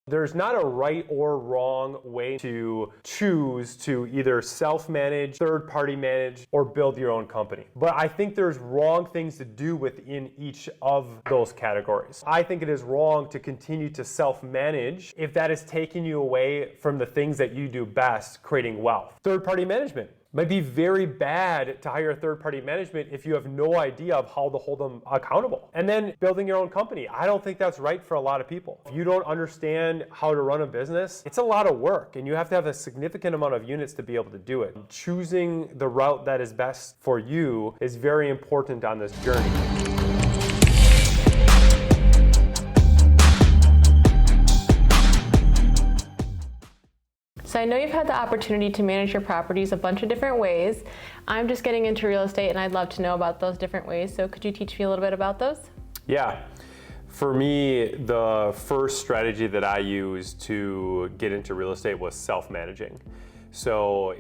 There's not a right or wrong way to choose to either self-manage, third-party manage, or build your own company. But I think there's wrong things to do within each of those categories. I think it is wrong to continue to self-manage if that is taking you away from the things that you do best, creating wealth. Third-party management might be very bad to hire a third-party management if you have no idea of how to hold them accountable. And then building your own company. I don't think that's right for a lot of people. If you don't understand how to run a business, it's a lot of work, and you have to have a significant amount of units to be able to do it. Choosing the route that is best for you is very important on this journey. So I know you've had the opportunity to manage your properties a bunch of different ways. I'm just getting into real estate and I'd love to know about those different ways. So could you teach me a little bit about those? Yeah. For me, the first strategy that I used to get into real estate was self-managing. So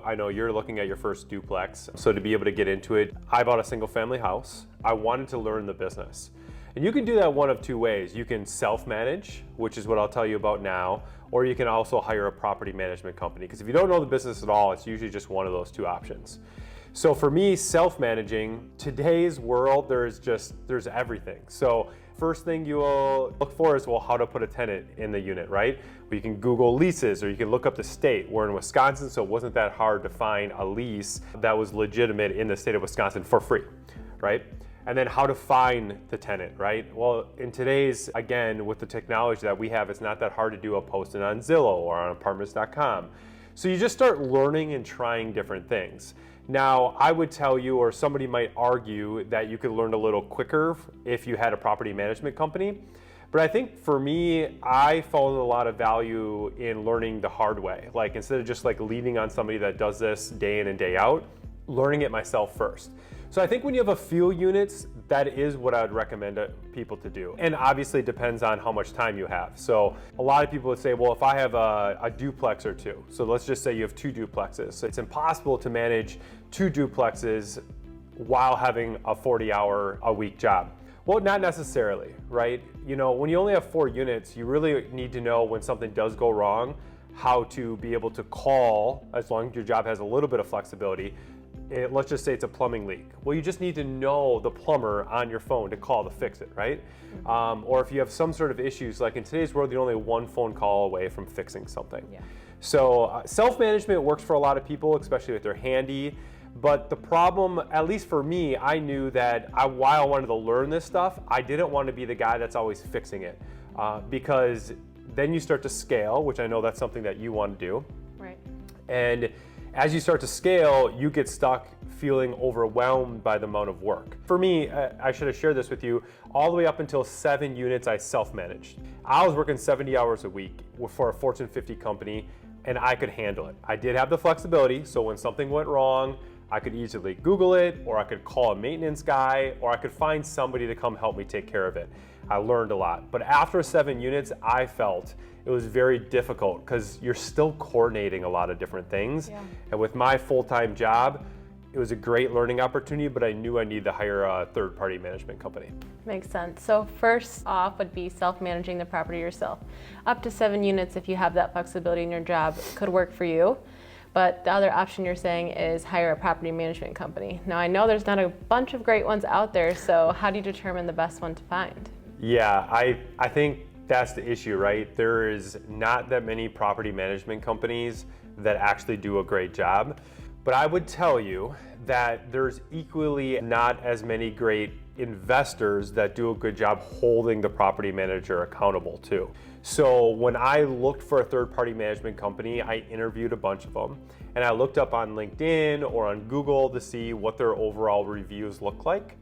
I know you're looking at your first duplex. So to be able to get into it, I bought a single family house. I wanted to learn the business. And you can do that one of two ways. You can self-manage, which is what I'll tell you about now, or you can also hire a property management company. Because if you don't know the business at all, it's usually just one of those two options. So for me, self-managing, today's world, there's everything. So first thing you will look for is, well, how to put a tenant in the unit, right? Well, you can Google leases, or you can look up the state. We're in Wisconsin, so it wasn't that hard to find a lease that was legitimate in the state of Wisconsin for free, right? And then how to find the tenant, right? Well, in today's, again, with the technology that we have, it's not that hard to do a posting on Zillow or on apartments.com. So you just start learning and trying different things. Now, I would tell you, or somebody might argue, that you could learn a little quicker if you had a property management company. But I think for me, I found a lot of value in learning the hard way. Like, instead of just like leaning on somebody that does this day in and day out, learning it myself first. So I think when you have a few units, that is what I would recommend people to do. And obviously it depends on how much time you have. So a lot of people would say, well, if I have a duplex or two, so let's just say you have two duplexes. So it's impossible to manage two duplexes while having a 40-hour-a-week job. Well, not necessarily, right? You know, when you only have 4 units, you really need to know when something does go wrong, how to be able to call, as long as your job has a little bit of flexibility. Let's just say it's a plumbing leak. Well, you just need to know the plumber on your phone to call to fix it, right? Or if you have some sort of issues, like in today's world, you're only one phone call away from fixing something. Yeah. So self-management works for a lot of people, especially if they're handy. But the problem, at least for me, I knew that while I wanted to learn this stuff, I didn't want to be the guy that's always fixing it. Because then you start to scale, which I know that's something that you want to do. Right. And as you start to scale, you get stuck feeling overwhelmed by the amount of work. For me, I should have shared this with you, all the way up until 7 units I self-managed. I was working 70 hours a week for a Fortune 50 company, and I could handle it. I did have the flexibility, so when something went wrong, I could easily Google it, or I could call a maintenance guy, or I could find somebody to come help me take care of it. I learned a lot. But after 7 units, I felt it was very difficult because you're still coordinating a lot of different things. Yeah. And with my full-time job, it was a great learning opportunity, but I knew I needed to hire a third-party management company. Makes sense. So first off would be self-managing the property yourself. Up to 7 units, if you have that flexibility in your job, could work for you. But the other option you're saying is hire a property management company. Now I know there's not a bunch of great ones out there, so how do you determine the best one to find? Yeah, I think that's the issue, right? There is not that many property management companies that actually do a great job. But I would tell you that there's equally not as many great investors that do a good job holding the property manager accountable too. So when I looked for a third-party management company, I interviewed a bunch of them, and I looked up on LinkedIn or on Google to see what their overall reviews look like.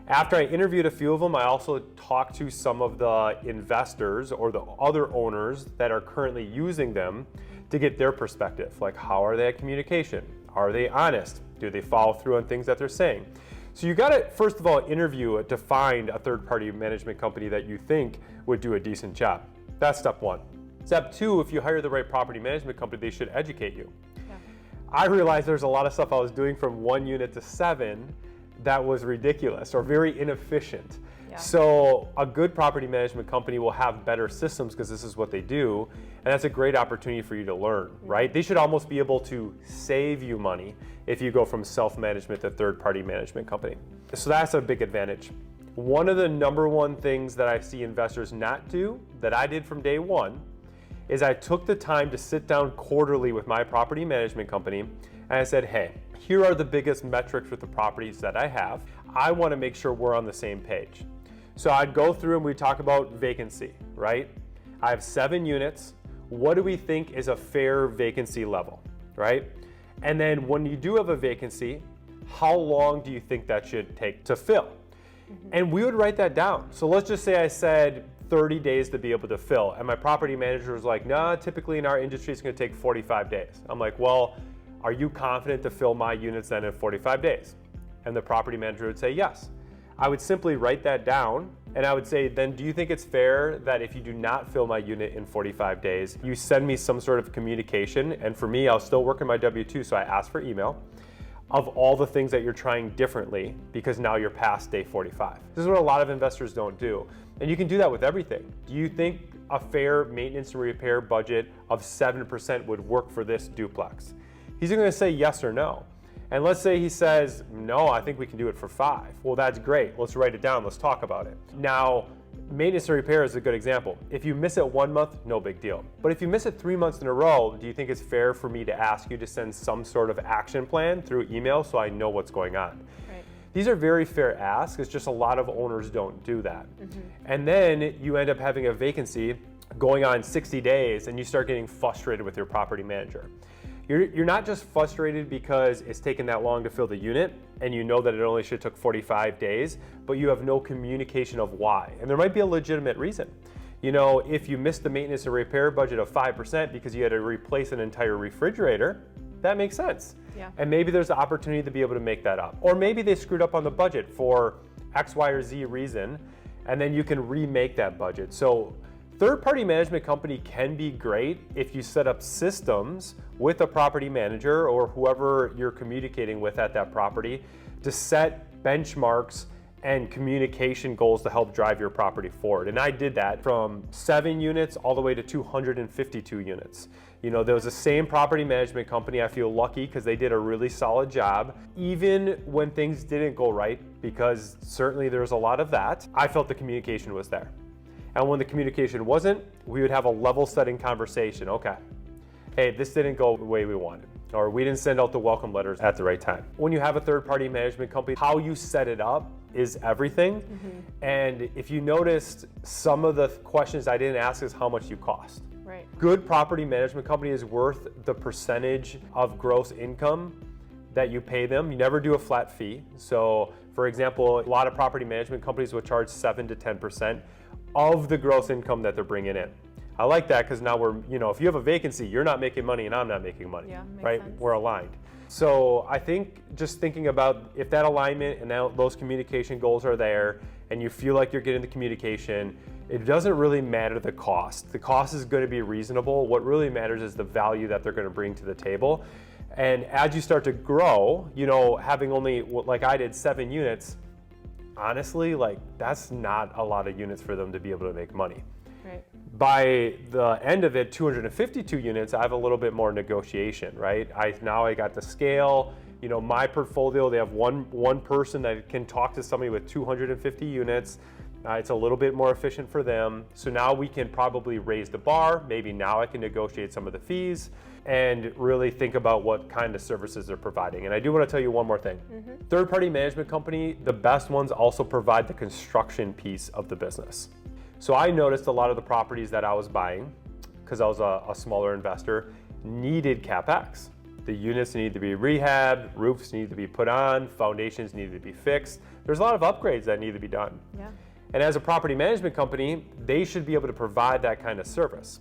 After I interviewed a few of them, I also talked to some of the investors or the other owners that are currently using them to get their perspective. Like, how are they at communication? Are they honest? Do they follow through on things that they're saying? So you got to, first of all, interview to find a third-party management company that you think would do a decent job. That's step 1. Step 2, if you hire the right property management company, they should educate you. Yeah. I realized there's a lot of stuff I was doing from 1 unit to 7 that was ridiculous or very inefficient. Yeah. So a good property management company will have better systems because this is what they do. And that's a great opportunity for you to learn, right? They should almost be able to save you money if you go from self-management to third-party management company. So that's a big advantage. One of the number one things that I see investors not do, that I did from day one, is I took the time to sit down quarterly with my property management company and I said, hey, here are the biggest metrics with the properties that I have. I want to make sure we're on the same page. So I'd go through and we'd talk about vacancy, right? I have 7 units. What do we think is a fair vacancy level, right? And then when you do have a vacancy, how long do you think that should take to fill? And we would write that down. So let's just say I said 30 days to be able to fill. And my property manager was like, nah, typically in our industry, it's gonna take 45 days. I'm like, well, are you confident to fill my units then in 45 days? And the property manager would say yes. I would simply write that down and I would say, then do you think it's fair that if you do not fill my unit in 45 days, you send me some sort of communication? And for me, I'll still work in my W-2, so I ask for email of all the things that you're trying differently because now you're past day 45. This is what a lot of investors don't do. And you can do that with everything. Do you think a fair maintenance and repair budget of 7% would work for this duplex? He's going to say yes or no. And let's say he says, no, I think we can do it for 5. Well, that's great. Let's write it down. Let's talk about it. Now, maintenance and repair is a good example. If you miss it 1 month, no big deal. But if you miss it 3 months in a row, do you think it's fair for me to ask you to send some sort of action plan through email so I know what's going on? Right. These are very fair asks. It's just a lot of owners don't do that. And then you end up having a vacancy going on 60 days and you start getting frustrated with your property manager. You're not just frustrated because it's taken that long to fill the unit and you know that it only should took 45 days, but you have no communication of why. And there might be a legitimate reason. You know, if you missed the maintenance and repair budget of 5% because you had to replace an entire refrigerator, that makes sense. Yeah. And maybe there's the opportunity to be able to make that up. Or maybe they screwed up on the budget for X, Y, or Z reason, and then you can remake that budget. So third-party management company can be great if you set up systems with a property manager or whoever you're communicating with at that property to set benchmarks and communication goals to help drive your property forward. And I did that from 7 units all the way to 252 units. You know, there was the same property management company. I feel lucky because they did a really solid job. Even when things didn't go right, because certainly there was a lot of that, I felt the communication was there. And when the communication wasn't, we would have a level setting conversation. Okay, hey, this didn't go the way we wanted, or we didn't send out the welcome letters at the right time. When you have a third-party management company, how you set it up is everything. And if you noticed, some of the questions I didn't ask is how much you cost. Right. Good property management company is worth the percentage of gross income that you pay them. You never do a flat fee. So for example, a lot of property management companies will charge 7 to 10% of the gross income that they're bringing in. I like that because now we're, you know, if you have a vacancy, you're not making money and I'm not making money, Yeah, makes right? sense. We're aligned. So I think just thinking about if that alignment and those communication goals are there and you feel like you're getting the communication, it doesn't really matter the cost. The cost is going to be reasonable. What really matters is the value that they're going to bring to the table. And as you start to grow, you know, having only, like I did, 7 units, honestly, like that's not a lot of units for them to be able to make money. Right. By the end of it, 252 units, I have a little bit more negotiation, right? Now I got the scale. You know, my portfolio, they have one person that can talk to somebody with 250 units. It's a little bit more efficient for them. So now we can probably raise the bar. Maybe now I can negotiate some of the fees and really think about what kind of services they're providing. And I do want to tell you one more thing. Third-party management company, the best ones also provide the construction piece of the business. So I noticed a lot of the properties that I was buying, because I was a smaller investor, needed CapEx. The units need to be rehabbed, roofs need to be put on, foundations need to be fixed. There's a lot of upgrades that need to be done. Yeah. And as a property management company, they should be able to provide that kind of service.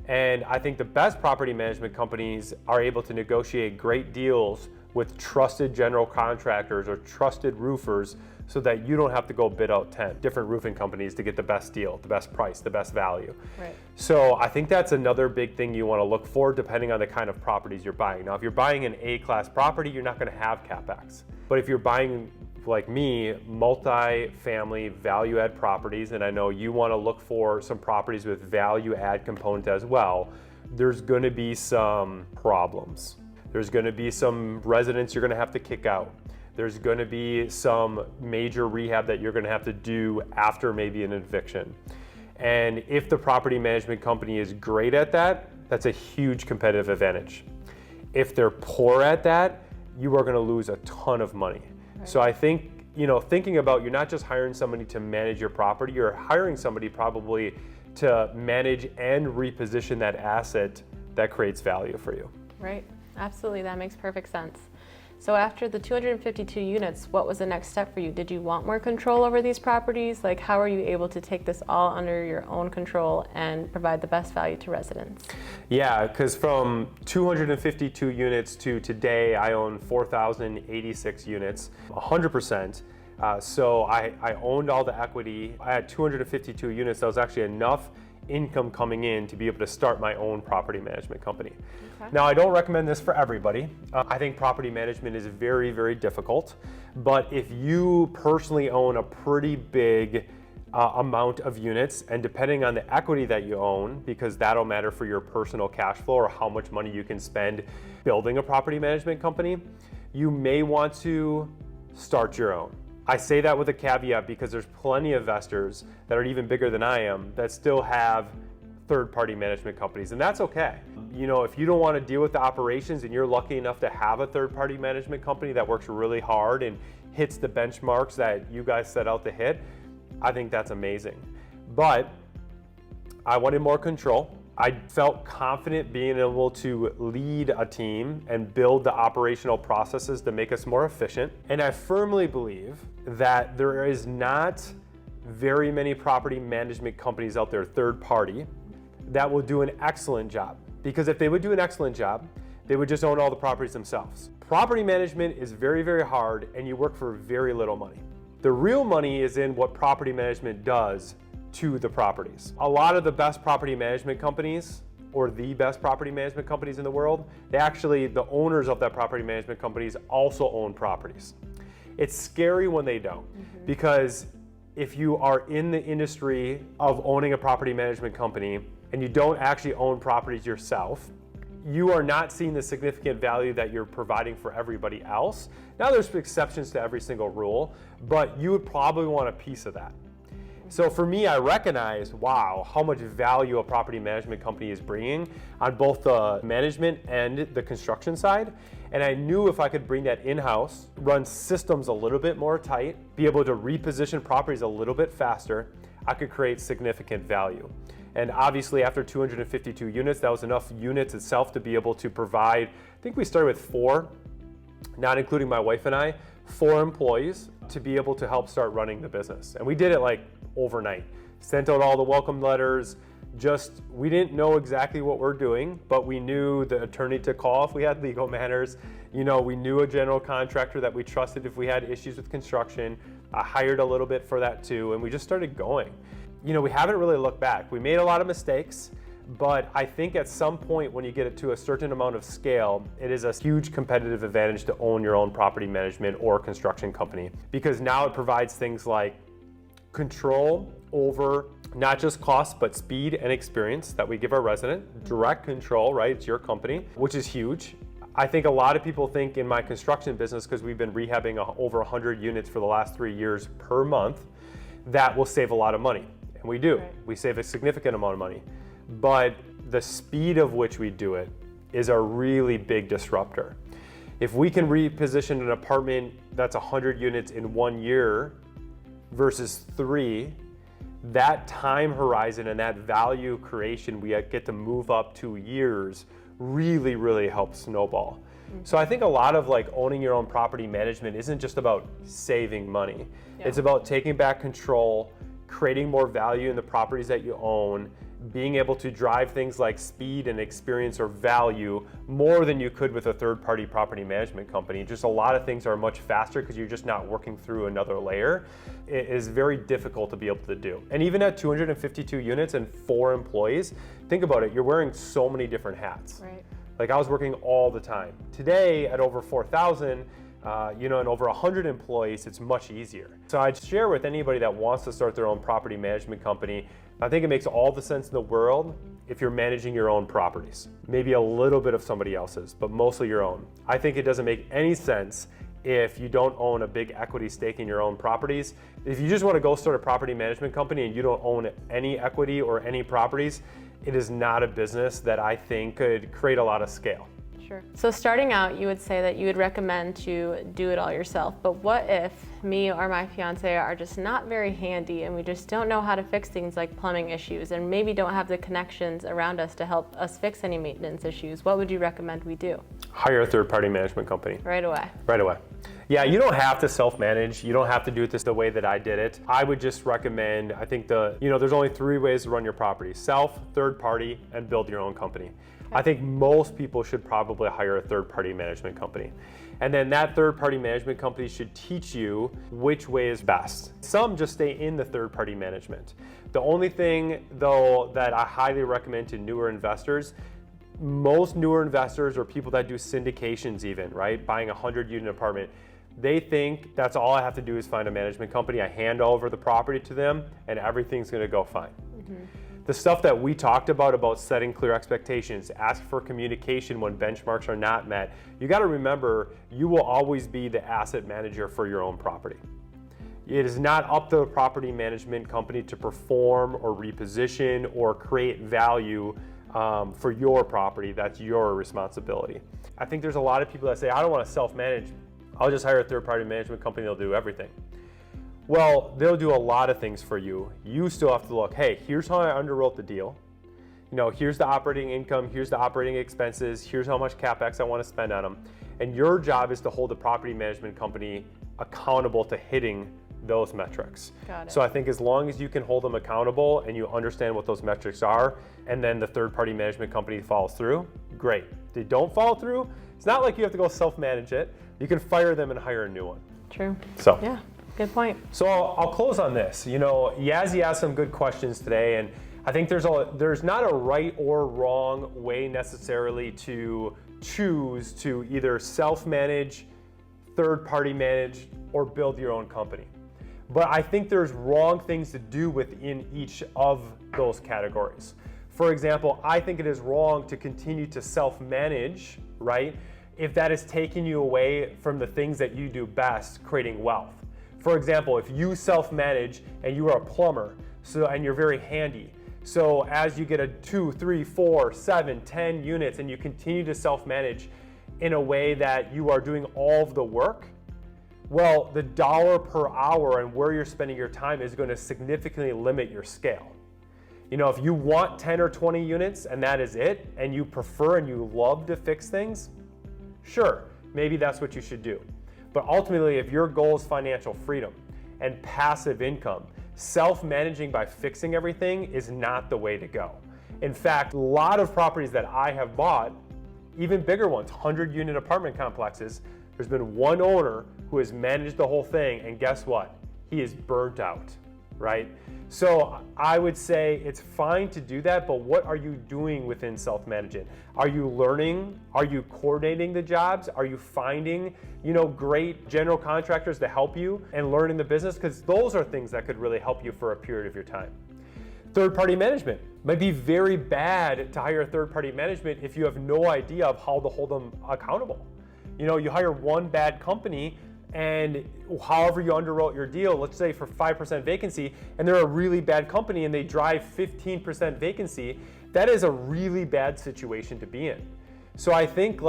And I think the best property management companies are able to negotiate great deals with trusted general contractors or trusted roofers so that you don't have to go bid out 10 different roofing companies to get the best deal, the best price, the best value. Right. So I think that's another big thing you want to look for depending on the kind of properties you're buying. Now, if you're buying an A-class property, you're not going to have CapEx. But if you're buying like me, multi-family value add properties, and I know you want to look for some properties with value add component as well, there's going to be some problems. There's going to be some residents you're going to have to kick out. There's going to be some major rehab that you're going to have to do after maybe an eviction. And if the property management company is great at that, that's a huge competitive advantage. If they're poor at that, you are going to lose a ton of money. Right. So I think, thinking about, you're not just hiring somebody to manage your property, you're hiring somebody probably to manage and reposition that asset that creates value for you. Right, absolutely, that makes perfect sense. So after the 252 units, what was the next step for you? Did you want more control over these properties? Like, how are you able to take this all under your own control and provide the best value to residents? Yeah, because from 252 units to today, I own 4,086 units, 100%. So I owned all the equity. I had 252 units. That was actually enough income coming in to be able to start my own property management company. Okay. Now, I don't recommend this for everybody. I think property management is very, very difficult. But if you personally own a pretty big amount of units, and depending on the equity that you own, because that'll matter for your personal cash flow or how much money you can spend building a property management company, you may want to start your own. I say that with a caveat because there's plenty of investors that are even bigger than I am that still have third-party management companies, and that's okay. If you don't want to deal with the operations and you're lucky enough to have a third-party management company that works really hard and hits the benchmarks that you guys set out to hit, I think that's amazing. But I wanted more control. I felt confident being able to lead a team and build the operational processes to make us more efficient. And I firmly believe that there is not very many property management companies out there, third party, that will do an excellent job. Because if they would do an excellent job, they would just own all the properties themselves. Property management is very, very hard, and you work for very little money. The real money is in what property management does to the properties. A lot of the best property management companies, or the best property management companies in the world, the owners of that property management companies also own properties. It's scary when they don't, because if you are in the industry of owning a property management company and you don't actually own properties yourself, you are not seeing the significant value that you're providing for everybody else. Now, there's exceptions to every single rule, but you would probably want a piece of that. So for me, I recognize, wow, how much value a property management company is bringing on both the management and the construction side. And I knew if I could bring that in-house, run systems a little bit more tight, be able to reposition properties a little bit faster, I could create significant value. And obviously after 252 units, that was enough units itself to be able to provide, I think we started with 4, not including my wife and I, 4 employees to be able to help start running the business. And we did it like overnight. Sent out all the welcome letters. We didn't know exactly what we're doing, but we knew the attorney to call if we had legal matters. We knew a general contractor that we trusted if we had issues with construction. I hired a little bit for that too, and we just started going. We haven't really looked back. We made a lot of mistakes, but I think at some point when you get it to a certain amount of scale, it is a huge competitive advantage to own your own property management or construction company, because now it provides things like control over not just cost, but speed and experience that we give our resident. Direct control, right? It's your company, which is huge. I think a lot of people think in my construction business, because we've been rehabbing over 100 units for the last 3 years per month, that will save a lot of money. And we do. Right. We save a significant amount of money. But the speed of which we do it is a really big disruptor. If we can reposition an apartment that's 100 units in 1 year versus 3, that time horizon and that value creation we get to move up 2 years really, really helps snowball. So I think a lot of owning your own property management isn't just about saving money. Yeah. It's about taking back control, creating more value in the properties that you own, being able to drive things like speed and experience or value more than you could with a third-party property management company. Just a lot of things are much faster because you're just not working through another layer. It is very difficult to be able to do. And even at 252 units and 4 employees, think about it, you're wearing so many different hats. Right. I was working all the time. Today at over 4,000, and over 100 employees, it's much easier. So I'd share with anybody that wants to start their own property management company, I think it makes all the sense in the world if you're managing your own properties. Maybe a little bit of somebody else's, but mostly your own. I think it doesn't make any sense if you don't own a big equity stake in your own properties. If you just want to go start a property management company and you don't own any equity or any properties, it is not a business that I think could create a lot of scale. Sure. So starting out, you would say that you would recommend to do it all yourself, but what if me or my fiance are just not very handy and we just don't know how to fix things like plumbing issues and maybe don't have the connections around us to help us fix any maintenance issues? What would you recommend we do? Hire a third-party management company. Right away. Right away. Yeah, you don't have to self-manage. You don't have to do it the way that I did it. I would just recommend, I think there's only 3 ways to run your property: self, third party, and build your own company. I think most people should probably hire a third-party management company. And then that third-party management company should teach you which way is best. Some just stay in the third-party management. The only thing, though, that I highly recommend to newer investors, most newer investors or people that do syndications even, right, buying a 100-unit apartment, they think that's all I have to do is find a management company. I hand over the property to them and everything's gonna go fine. The stuff that we talked about setting clear expectations, ask for communication when benchmarks are not met, you gotta remember, you will always be the asset manager for your own property. It is not up to the property management company to perform or reposition or create value for your property. That's your responsibility. I think there's a lot of people that say, I don't wanna self-manage, I'll just hire a third-party management company, they'll do everything. Well, they'll do a lot of things for you. You still have to look, hey, here's how I underwrote the deal. Here's the operating income, here's the operating expenses, here's how much CapEx I want to spend on them. And your job is to hold the property management company accountable to hitting those metrics. Got it. So I think as long as you can hold them accountable and you understand what those metrics are, and then the third-party management company follows through, great. If they don't follow through, it's not like you have to go self-manage it. You can fire them and hire a new one. True. So. Yeah. Good point. So I'll close on this. Yazzie asked some good questions today, and I think there's not a right or wrong way necessarily to choose to either self-manage, third-party manage, or build your own company. But I think there's wrong things to do within each of those categories. For example, I think it is wrong to continue to self-manage, right, if that is taking you away from the things that you do best, creating wealth. For example, if you self-manage and you are a plumber, and you're very handy, so as you get a 2, 3, 4, 7, 10 units and you continue to self-manage in a way that you are doing all of the work, well, the dollar per hour and where you're spending your time is going to significantly limit your scale. If you want 10 or 20 units and that is it, and you prefer and you love to fix things, sure, maybe that's what you should do. But ultimately, if your goal is financial freedom and passive income, self-managing by fixing everything is not the way to go. In fact, a lot of properties that I have bought, even bigger ones, 100-unit apartment complexes, there's been one owner who has managed the whole thing, and guess what? He is burnt out, right? So I would say it's fine to do that, but what are you doing within self-management? Are you learning? Are you coordinating the jobs? Are you finding, great general contractors to help you and learning the business? Because those are things that could really help you for a period of your time. Third-party management. Might be very bad to hire a third-party management if you have no idea of how to hold them accountable. You hire one bad company, and however you underwrote your deal, let's say for 5% vacancy, and they're a really bad company and they drive 15% vacancy, that is a really bad situation to be in. So I think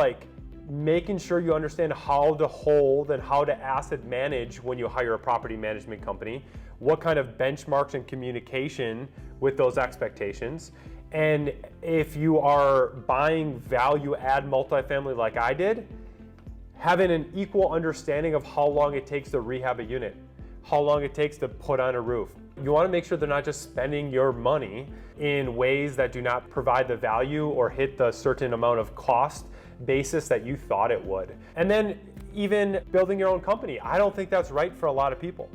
making sure you understand how to hold and how to asset manage when you hire a property management company, what kind of benchmarks and communication with those expectations, and if you are buying value add multifamily like I did, having an equal understanding of how long it takes to rehab a unit, how long it takes to put on a roof. You want to make sure they're not just spending your money in ways that do not provide the value or hit the certain amount of cost basis that you thought it would. And then even building your own company, I don't think that's right for a lot of people.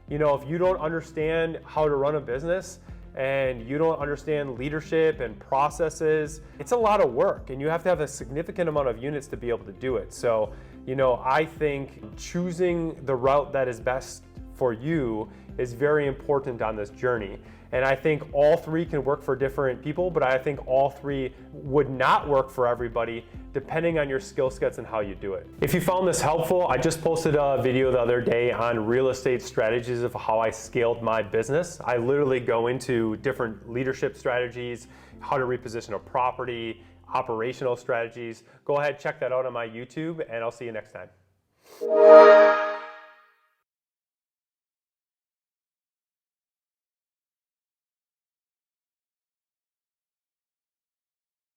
If you don't understand how to run a business and you don't understand leadership and processes, it's a lot of work and you have to have a significant amount of units to be able to do it. So I think choosing the route that is best for you is very important on this journey. And I think all three can work for different people, but I think all three would not work for everybody depending on your skill sets and how you do it. If you found this helpful, I just posted a video the other day on real estate strategies of how I scaled my business. I literally go into different leadership strategies, how to reposition a property, operational strategies. Go ahead, check that out on my YouTube, and I'll see you next time.